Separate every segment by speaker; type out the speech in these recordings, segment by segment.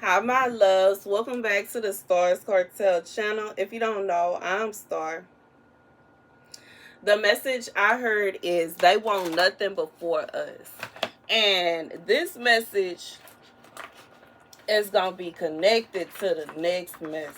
Speaker 1: Hi, my loves. Welcome back to the Starscartel channel. If you don't know, I'm Star. The message I heard is they want nothing before us. And this message is going to be connected to the next message.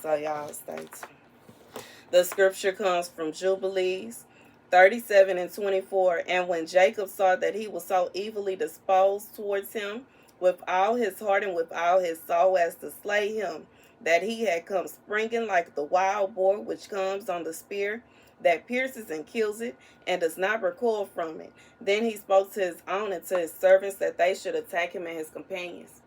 Speaker 1: So, y'all stay tuned. The scripture comes from Jubilees 37 and 24. And when Jacob saw that he was so evilly disposed towards him, with all his heart and with all his soul, as to slay him, that he had come springing like the wild boar which comes on the spear, that pierces and kills it, and does not recoil from it. Then he spoke to his own and to his servants that they should attack him and his companions.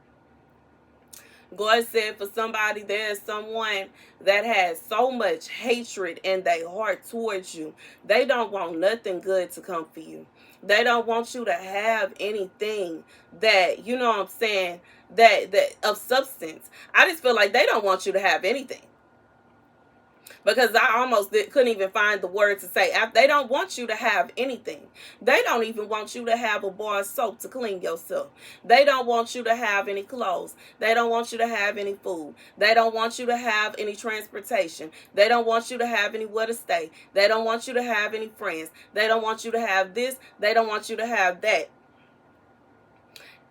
Speaker 1: God said for somebody, there's someone that has so much hatred in their heart towards you. They don't want nothing good to come for you. They don't want you to have anything that, you know what I'm saying, that of substance. I just feel like they don't want you to have anything. Because I almost couldn't even find the word to say. They don't want you to have anything. They don't even want you to have a bar of soap to clean yourself. They don't want you to have any clothes. They don't want you to have any food. They don't want you to have any transportation. They don't want you to have anywhere to stay. They don't want you to have any friends. They don't want you to have this. They don't want you to have that.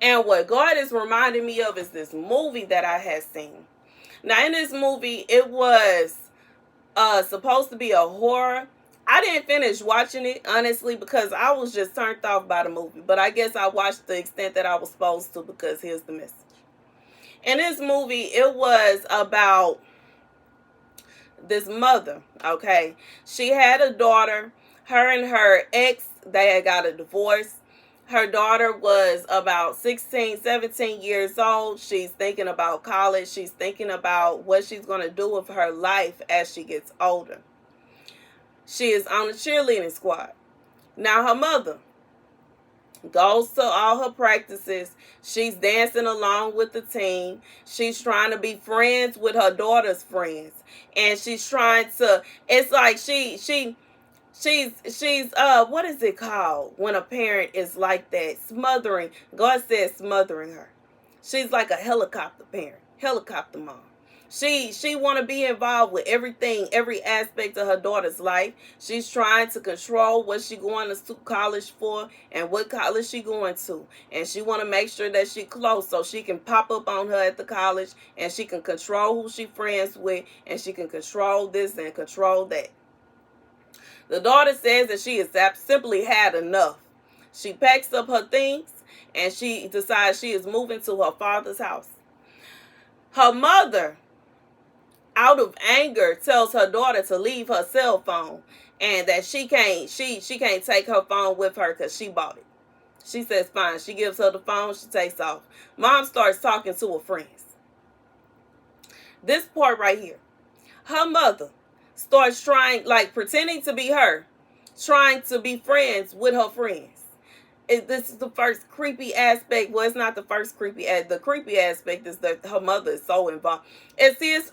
Speaker 1: And what God is reminding me of is this movie that I had seen. Now, in this movie, it was supposed to be a horror. I didn't finish watching it, honestly, because I was just turned off by the movie. But I guess I watched the extent that I was supposed to, because here's the message. In this movie, it was about this mother, okay? She had a daughter. Her and her ex, they had got a divorce. Her daughter was about 16, 17 years old. She's thinking about college. She's thinking about what she's going to do with her life as she gets older. She is on the cheerleading squad. Now, her mother goes to all her practices. She's dancing along with the team. She's trying to be friends with her daughter's friends. And she's trying to, it's like she's what is it called when a parent is like that? Smothering. God says smothering her. She's like a helicopter parent, helicopter mom. She want to be involved with everything, every aspect of her daughter's life. She's trying to control what she going to college for and what college she going to. And she want to make sure that she close so she can pop up on her at the college, and she can control who she friends with, and she can control this and control that. The daughter says that she has simply had enough. She packs up her things and she decides she is moving to her father's house. Her mother, out of anger, tells her daughter to leave her cell phone and that she can't take her phone with her because she bought it. She says fine. She gives her the phone. She takes off. Mom starts talking to her friends. This part right here. Her mother starts trying, like pretending to be her, trying to be friends with her friends. This is the first creepy aspect. Well, it's not the first creepy. The creepy aspect is that her mother is so involved. I just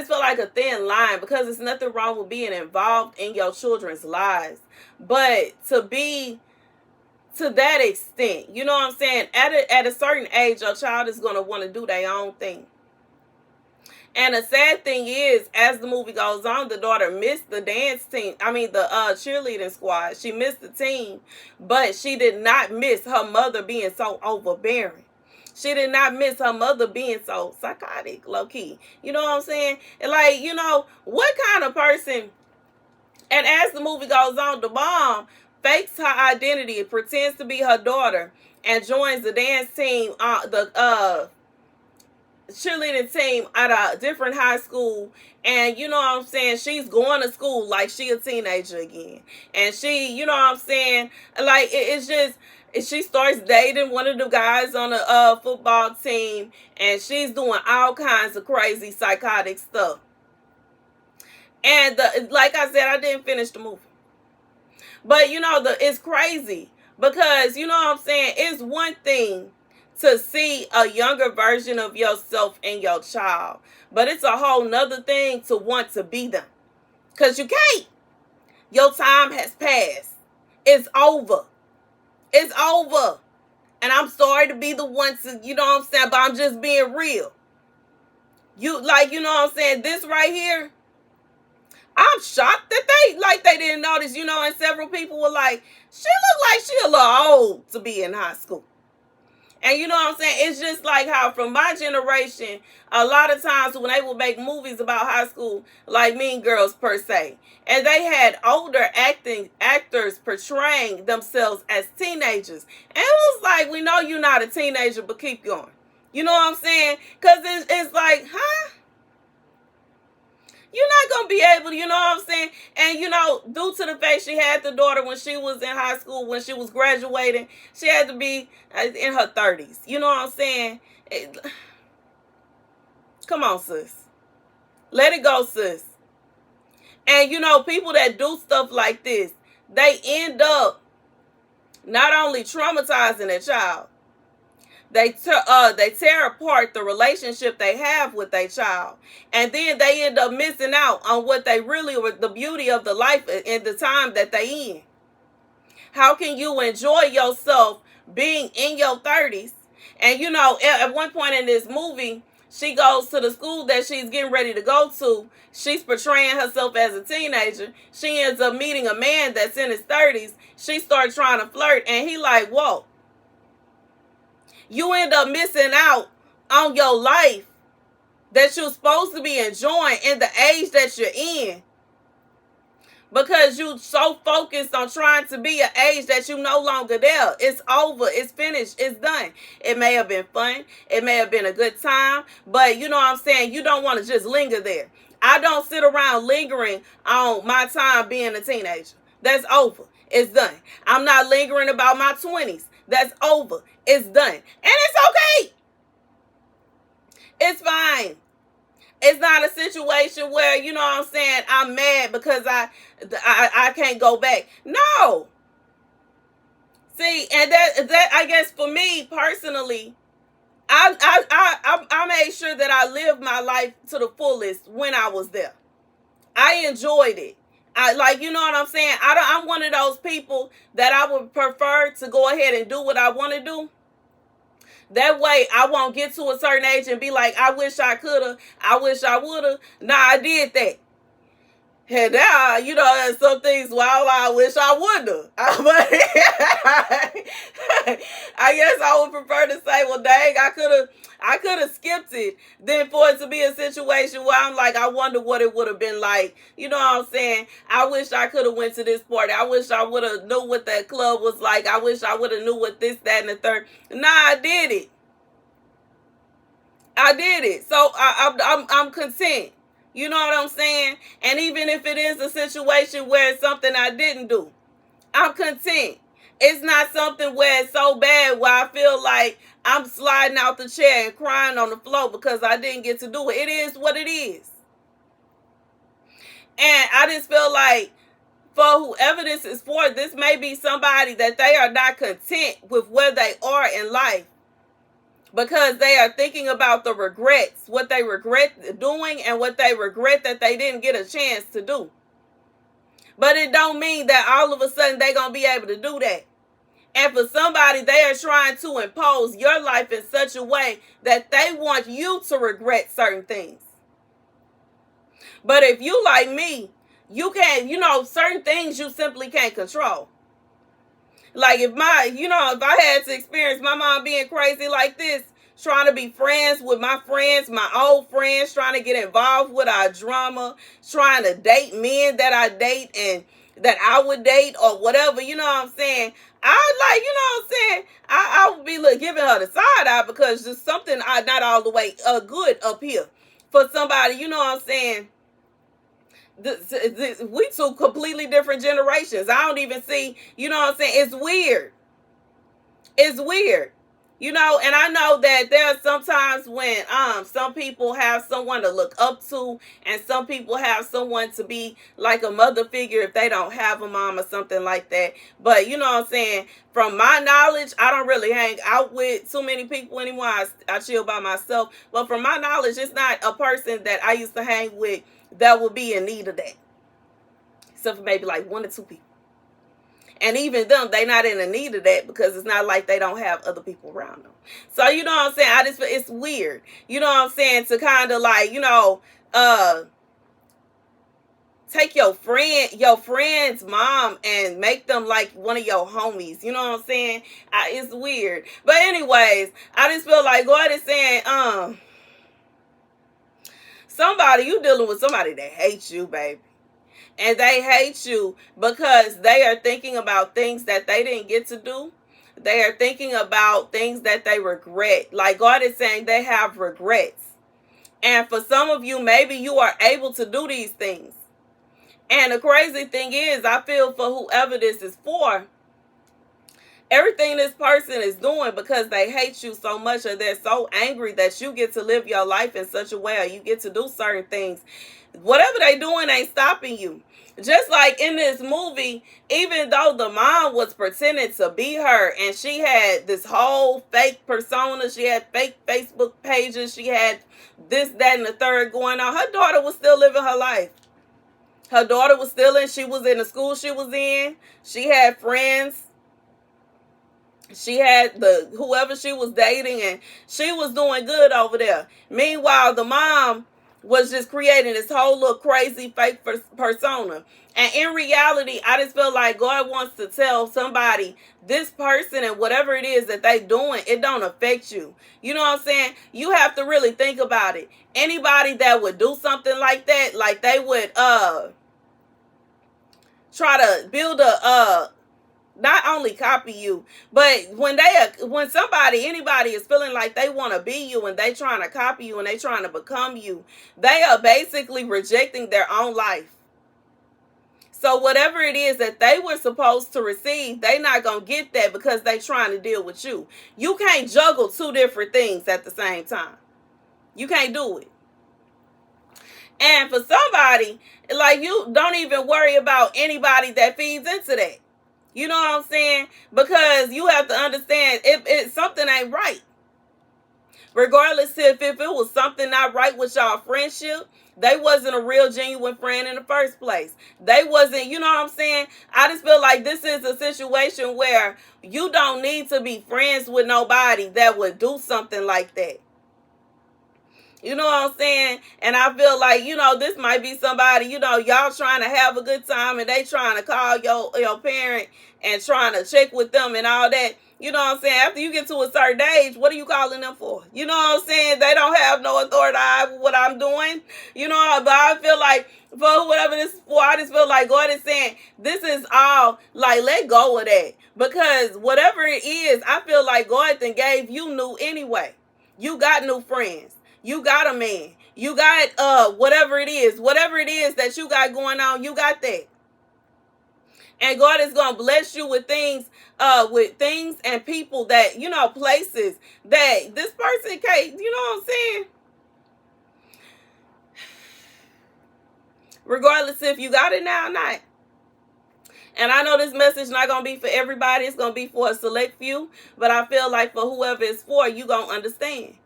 Speaker 1: feel like a thin line, because there's nothing wrong with being involved in your children's lives, but to be to that extent, you know what I'm saying? At a certain age, your child is going to want to do their own thing. And the sad thing is, as the movie goes on, the daughter missed the dance team. I mean, the cheerleading squad. She missed the team, but she did not miss her mother being so overbearing. She did not miss her mother being so psychotic, low-key. You know what I'm saying? And like, you know, what kind of person... And as the movie goes on, the mom fakes her identity, pretends to be her daughter, and joins the dance team, cheerleading team at a different high school. And you know what I'm saying, she's going to school like she a teenager again. And she, you know what I'm saying, like it's just, she starts dating one of the guys on the football team, and she's doing all kinds of crazy psychotic stuff. And like I said, I didn't finish the movie, but you know, it's crazy because, you know what I'm saying, it's one thing to see a younger version of yourself in your child, but it's a whole nother thing to want to be them, because you can't. Your time has passed. It's over. It's over. And I'm sorry to be the one to, you know what I'm saying, but I'm just being real. You like, you know what I'm saying, this right here, I'm shocked that they didn't notice, you know, and several people were like, she look like she a little old to be in high school. And you know what I'm saying? It's just like how from my generation, a lot of times when they would make movies about high school, like Mean Girls per se, and they had older actors portraying themselves as teenagers. And it was like, we know you're not a teenager, but keep going. You know what I'm saying? Because it's like, huh? You're not going to be able to, you know what I'm saying? And, you know, due to the fact she had the daughter when she was in high school, when she was graduating, she had to be in her 30s. You know what I'm saying? Come on, sis. Let it go, sis. And, you know, people that do stuff like this, they end up not only traumatizing their child, they tear apart the relationship they have with their child, and then they end up missing out on what they really were, the beauty of the life and the time that they in. How can you enjoy yourself being in your 30s? And you know, at one point in this movie, she goes to the school that she's getting ready to go to. She's portraying herself as a teenager. She ends up meeting a man that's in his 30s. She starts trying to flirt, and he like, whoa. You end up missing out on your life that you're supposed to be enjoying in the age that you're in, because you so focused on trying to be an age that you no longer there. It's over. It's finished. It's done. It may have been fun. It may have been a good time, but you know what I'm saying? You don't want to just linger there. I don't sit around lingering on my time being a teenager. That's over. It's done. I'm not lingering about my 20s. That's over. It's done. And it's okay. It's fine. It's not a situation where, you know what I'm saying, I'm mad because I can't go back. No. See, and that I guess for me personally, I made sure that I lived my life to the fullest when I was there. I enjoyed it. You know what I'm saying? I'm one of those people that I would prefer to go ahead and do what I want to do. That way I won't get to a certain age and be like, I wish I could have, I wish I would have. Nah, I did that. And now, you know, there's some things, well, I wish I wouldn't have. I guess I would prefer to say, well, dang, I could have skipped it, than for it to be a situation where I'm like, I wonder what it would have been like. You know what I'm saying? I wish I could have went to this party. I wish I would have knew what that club was like. I wish I would have knew what this, that, and the third. Nah, I did it. I did it. So I'm content. You know what I'm saying? And even if it is a situation where it's something I didn't do, I'm content. It's not something where it's so bad where I feel like I'm sliding out the chair and crying on the floor because I didn't get to do it. It is what it is. And I just feel like for whoever this is for, this may be somebody that they are not content with where they are in life, because they are thinking about the regrets, what they regret doing and what they regret that they didn't get a chance to do. But it don't mean that all of a sudden they're going to be able to do that. And for somebody, they are trying to impose your life in such a way that they want you to regret certain things. But if you like me, you can't, you know, certain things you simply can't control. Like if I had to experience my mom being crazy like this, trying to be friends with my friends, my old friends, trying to get involved with our drama, trying to date men that I date and that I would date or whatever, you know what I'm saying? I would be giving her the side eye because just something not all the way good up here for somebody, you know what I'm saying? We two completely different generations. I don't even see, you know what I'm saying? It's weird. It's weird. You know, and I know that there are sometimes when some people have someone to look up to, and some people have someone to be like a mother figure if they don't have a mom or something like that. But you know what I'm saying? From my knowledge, I don't really hang out with too many people anymore. I chill by myself. But from my knowledge, it's not a person that I used to hang with that would be in need of that. Except for maybe like 1 or 2 people. And even them, they not in the need of that because it's not like they don't have other people around them. So, you know what I'm saying? It's weird. You know what I'm saying? To kind of like, take your friend's mom and make them like one of your homies. You know what I'm saying? It's weird. But anyways, I just feel like God is saying, you dealing with somebody that hates you, baby. And they hate you because they are thinking about things that they didn't get to do. They are thinking about things that they regret. Like God is saying they have regrets. And for some of you, maybe you are able to do these things. And the crazy thing is, I feel for whoever this is for, everything this person is doing because they hate you so much or they're so angry that you get to live your life in such a way or you get to do certain things. Whatever they doing ain't stopping you. Just like in this movie, even though the mom was pretending to be her and she had this whole fake persona, she had fake Facebook pages, she had this, that, and the third going on, her daughter was still living her life. Her daughter was still she was in the school she was in. She had friends. She had whoever she was dating, and she was doing good over there. Meanwhile, the mom was just creating this whole little crazy fake persona. And in reality, I just feel like God wants to tell somebody, this person and whatever it is that they doing, it don't affect you. You know what I'm saying? You have to really think about it. Anybody that would do something like that, like they would try to build not only copy you, but when anybody is feeling like they want to be you and they trying to copy you and they trying to become you, they are basically rejecting their own life. So whatever it is that they were supposed to receive, they not going to get that because they trying to deal with you. You can't juggle two different things at the same time. You can't do it. And for somebody, like, you don't even worry about anybody that feeds into that. You know what I'm saying? Because you have to understand if something ain't right. Regardless if it was something not right with y'all friendship, they wasn't a real genuine friend in the first place. They wasn't, you know what I'm saying? I just feel like this is a situation where you don't need to be friends with nobody that would do something like that. You know what I'm saying? And I feel like, this might be somebody, y'all trying to have a good time and they trying to call your parent and trying to check with them and all that. You know what I'm saying? After you get to a certain age, what are you calling them for? You know what I'm saying? They don't have no authority over what I'm doing. But I feel like for whatever this is for, I just feel like God is saying, this is all, like, let go of that. Because whatever it is, I feel like God then gave you new anyway. You got new friends. You got a man. You got whatever it is that you got going on, you got that. And God is going to bless you with things and people that, places that this person can't, you know what I'm saying? Regardless if you got it now or not. And I know this message not going to be for everybody. It's going to be for a select few. But I feel like for whoever it's for, you going to understand.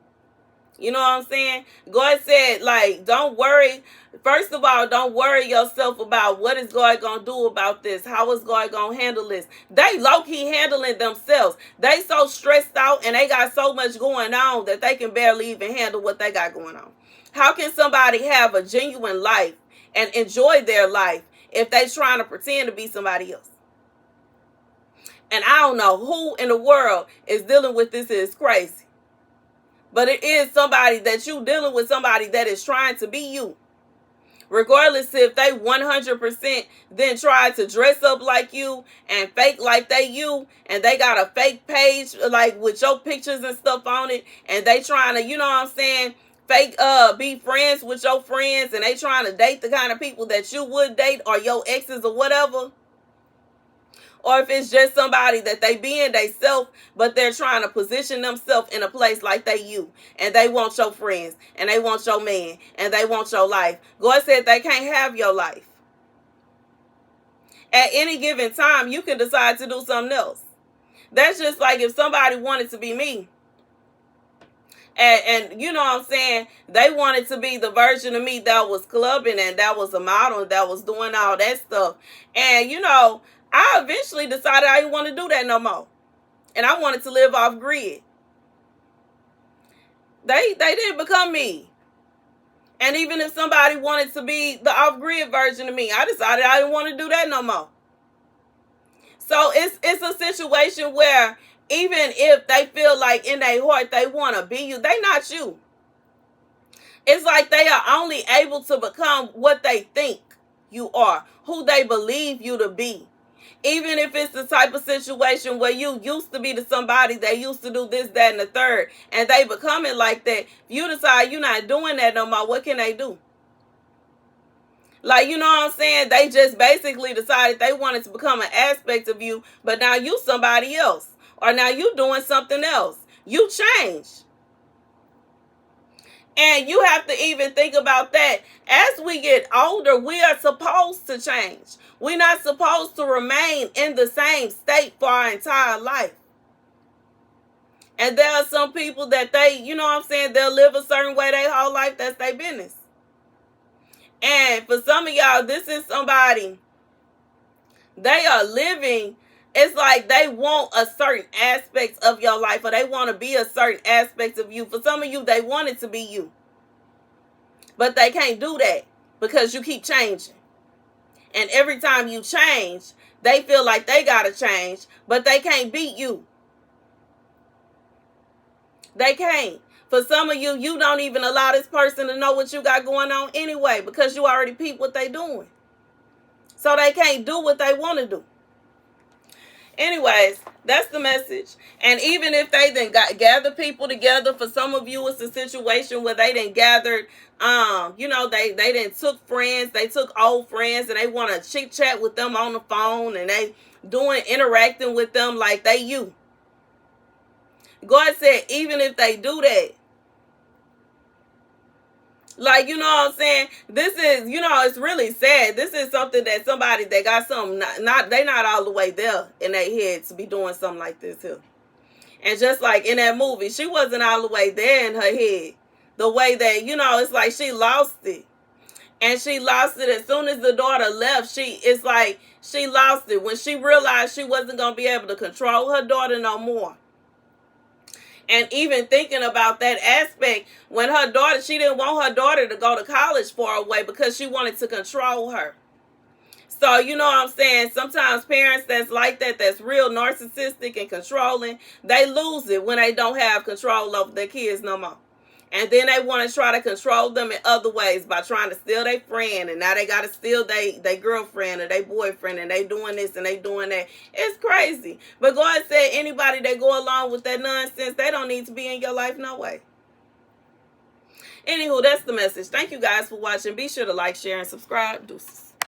Speaker 1: You know what I'm saying? God said, like, don't worry. First of all, don't worry yourself about what is God going to do about this. How is God going to handle this? They low-key handling themselves. They so stressed out and they got so much going on that they can barely even handle what they got going on. How can somebody have a genuine life and enjoy their life if they trying to pretend to be somebody else? And I don't know who in the world is dealing with this. Is crazy. But it is somebody that you dealing with, somebody that is trying to be you. Regardless if they 100% then try to dress up like you and fake like they you, and they got a fake page like with your pictures and stuff on it, and they trying to, you know what I'm saying, fake be friends with your friends, and they trying to date the kind of people that you would date or your exes or whatever. Or if it's just somebody that they being they self, but they're trying to position themselves in a place like they you. And they want your friends. And they want your man. And they want your life. God said they can't have your life. At any given time, you can decide to do something else. That's just like if somebody wanted to be me. And you know what I'm saying? They wanted to be the version of me that was clubbing and that was a model and that was doing all that stuff. And, I eventually decided I didn't want to do that no more. And I wanted to live off grid. They didn't become me. And even if somebody wanted to be the off grid version of me, I decided I didn't want to do that no more. So it's a situation where even if they feel like in their heart they want to be you, they not you. It's like they are only able to become what they think you are, who they believe you to be. Even if it's the type of situation where you used to be to somebody that used to do this, that, and the third, and they become it like that, you decide you're not doing that no more, what can they do? Like, you know what I'm saying? They just basically decided they wanted to become an aspect of you, but now you somebody else. Or now you doing something else. You change. And you have to even think about that. As we get older, we are supposed to change. We're not supposed to remain in the same state for our entire life. And there are some people that they, you know what I'm saying, they'll live a certain way their whole life. That's their business. And for some of y'all, this is somebody, they are living, it's like they want a certain aspect of your life, or they want to be a certain aspect of you. For some of you, they want it to be you. But they can't do that because you keep changing. And every time you change, they feel like they got to change, but they can't beat you. They can't. For some of you, you don't even allow this person to know what you got going on anyway because you already peep what they doing. So they can't do what they want to do. Anyways, that's the message. And even if they then gather people together, for some of you, it's a situation where they done gathered, you know, they done took friends, they took old friends, and they want to chit chat with them on the phone, and they interacting with them like they you. God said, even if they do that, like, you know what I'm saying? This is, you know, it's really sad. This is something that somebody that got something, they not all the way there in their head to be doing something like this here. And just like in that movie, she wasn't all the way there in her head. The way that, you know, it's like she lost it. And she lost it as soon as the daughter left. It's like she lost it when she realized she wasn't going to be able to control her daughter no more. And even thinking about that aspect, when her daughter, she didn't want her daughter to go to college far away because she wanted to control her. So, you know what I'm saying? Sometimes parents that's like that, that's real narcissistic and controlling, they lose it when they don't have control over their kids no more. And then they want to try to control them in other ways by trying to steal their friend. And now they got to steal their girlfriend or their boyfriend. And they doing this and they doing that. It's crazy. But God said anybody that go along with that nonsense, they don't need to be in your life no way. Anywho, that's the message. Thank you guys for watching. Be sure to like, share, and subscribe. Deuces.